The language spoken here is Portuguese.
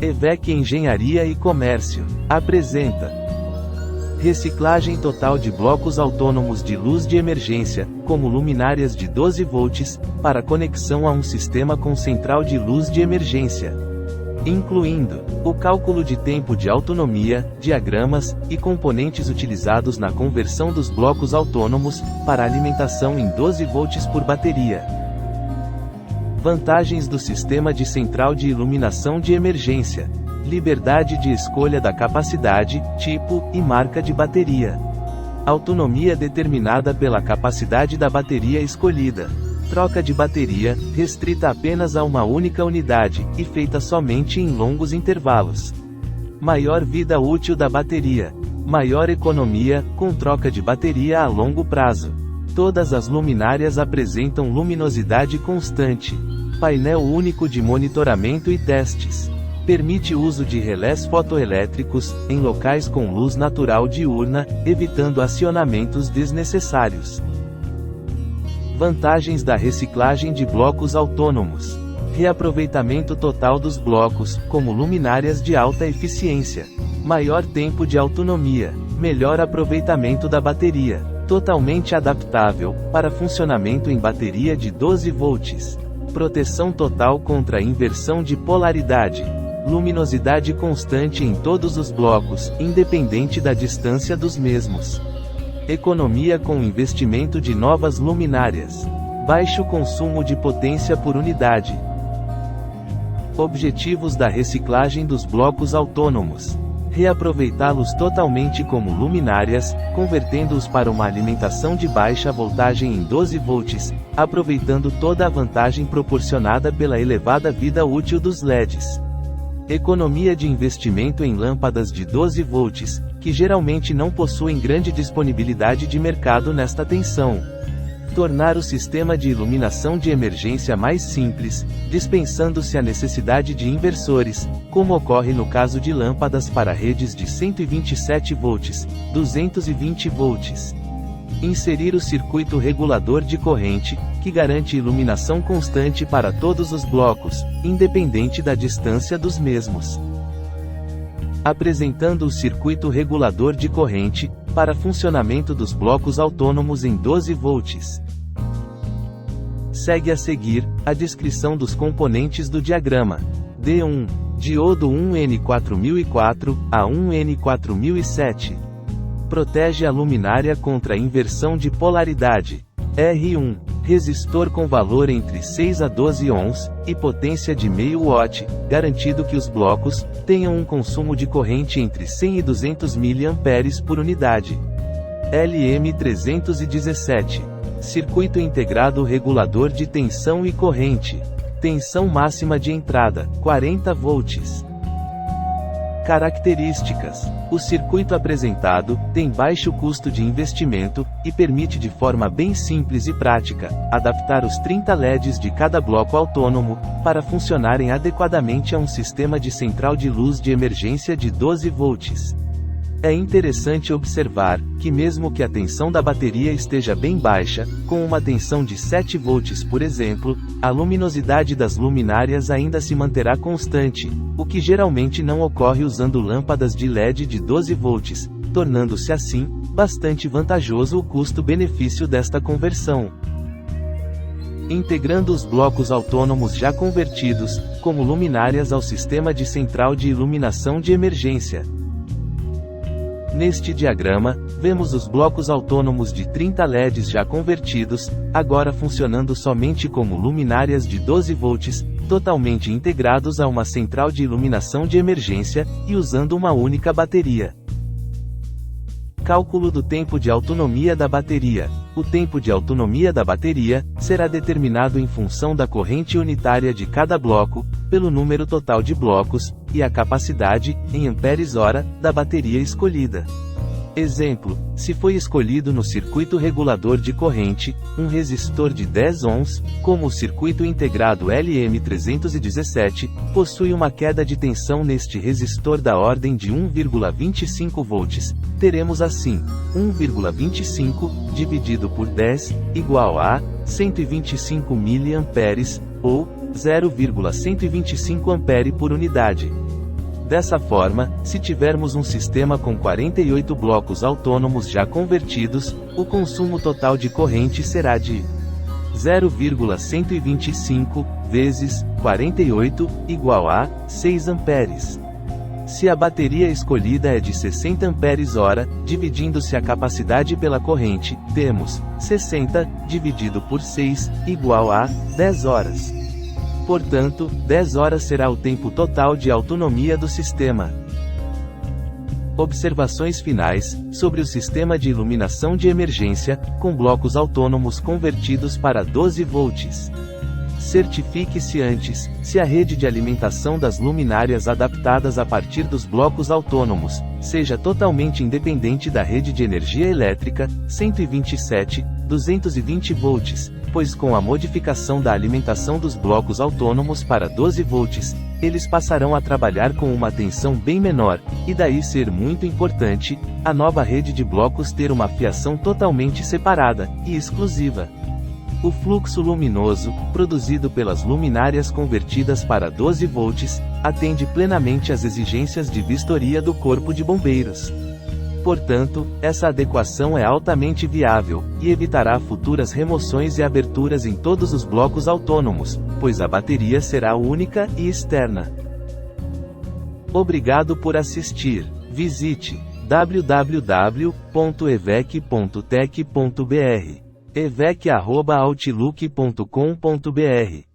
EVEC Engenharia e Comércio apresenta reciclagem total de blocos autônomos de luz de emergência, como luminárias de 12 volts, para conexão a um sistema com central de luz de emergência, incluindo o cálculo de tempo de autonomia, diagramas e componentes utilizados na conversão dos blocos autônomos para alimentação em 12 volts por bateria. Vantagens do sistema de central de iluminação de emergência: liberdade de escolha da capacidade, tipo e marca de bateria. Autonomia determinada pela capacidade da bateria escolhida. Troca de bateria, restrita apenas a uma única unidade, e feita somente em longos intervalos. Maior vida útil da bateria. Maior economia, com troca de bateria a longo prazo. Todas as luminárias apresentam luminosidade constante. Painel único de monitoramento e testes. Permite uso de relés fotoelétricos, em locais com luz natural diurna, evitando acionamentos desnecessários. Vantagens da reciclagem de blocos autônomos: reaproveitamento total dos blocos, como luminárias de alta eficiência. Maior tempo de autonomia. Melhor aproveitamento da bateria. Totalmente adaptável, para funcionamento em bateria de 12 volts. Proteção total contra a inversão de polaridade. Luminosidade constante em todos os blocos, independente da distância dos mesmos. Economia com investimento de novas luminárias. Baixo consumo de potência por unidade. Objetivos da reciclagem dos blocos autônomos: reaproveitá-los totalmente como luminárias, convertendo-os para uma alimentação de baixa voltagem em 12 volts, aproveitando toda a vantagem proporcionada pela elevada vida útil dos LEDs. Economia de investimento em lâmpadas de 12 volts, que geralmente não possuem grande disponibilidade de mercado nesta tensão. Tornar o sistema de iluminação de emergência mais simples, dispensando-se a necessidade de inversores, como ocorre no caso de lâmpadas para redes de 127 volts, 220 volts. Inserir o circuito regulador de corrente, que garante iluminação constante para todos os blocos, independente da distância dos mesmos. Apresentando o circuito regulador de corrente, para funcionamento dos blocos autônomos em 12 volts. Segue a seguir, a descrição dos componentes do diagrama. D1. Diodo 1N4004, a 1N4007. Protege a luminária contra a inversão de polaridade. R1. Resistor com valor entre 6 a 12 ohms, e potência de meio watt, garantido que os blocos tenham um consumo de corrente entre 100 e 200 mA por unidade. LM317. Circuito integrado regulador de tensão e corrente. Tensão máxima de entrada, 40 volts. Características: o circuito apresentado tem baixo custo de investimento, e permite de forma bem simples e prática, adaptar os 30 LEDs de cada bloco autônomo, para funcionarem adequadamente a um sistema de central de luz de emergência de 12 volts. É interessante observar, que mesmo que a tensão da bateria esteja bem baixa, com uma tensão de 7 volts por exemplo, a luminosidade das luminárias ainda se manterá constante, o que geralmente não ocorre usando lâmpadas de LED de 12 volts, tornando-se assim, bastante vantajoso o custo-benefício desta conversão. Integrando os blocos autônomos já convertidos, como luminárias ao sistema de central de iluminação de emergência. Neste diagrama, vemos os blocos autônomos de 30 LEDs já convertidos, agora funcionando somente como luminárias de 12 volts, totalmente integrados a uma central de iluminação de emergência, e usando uma única bateria. Cálculo do tempo de autonomia da bateria. O tempo de autonomia da bateria será determinado em função da corrente unitária de cada bloco, pelo número total de blocos, e a capacidade, em amperes-hora, da bateria escolhida. Exemplo: se foi escolhido no circuito regulador de corrente, um resistor de 10 ohms, como o circuito integrado LM317, possui uma queda de tensão neste resistor da ordem de 1,25 volts, teremos assim, 1,25, dividido por 10, igual a 125 mA, ou 0,125 A por unidade. Dessa forma, se tivermos um sistema com 48 blocos autônomos já convertidos, o consumo total de corrente será de 0,125 vezes 48 igual a 6 amperes. Se a bateria escolhida é de 60 amperes-hora, dividindo-se a capacidade pela corrente, temos 60 dividido por 6 igual a 10 horas. Portanto, 10 horas será o tempo total de autonomia do sistema. Observações finais sobre o sistema de iluminação de emergência, com blocos autônomos convertidos para 12 volts. Certifique-se antes, se a rede de alimentação das luminárias adaptadas a partir dos blocos autônomos, seja totalmente independente da rede de energia elétrica, 127, 220 volts, pois com a modificação da alimentação dos blocos autônomos para 12 volts, eles passarão a trabalhar com uma tensão bem menor, e daí ser muito importante, a nova rede de blocos ter uma fiação totalmente separada, e exclusiva. O fluxo luminoso, produzido pelas luminárias convertidas para 12 volts, atende plenamente às exigências de vistoria do Corpo de Bombeiros. Portanto, essa adequação é altamente viável, e evitará futuras remoções e aberturas em todos os blocos autônomos, pois a bateria será única e externa. Obrigado por assistir. Visite www.evec.tech.br. evec@outlook.com.br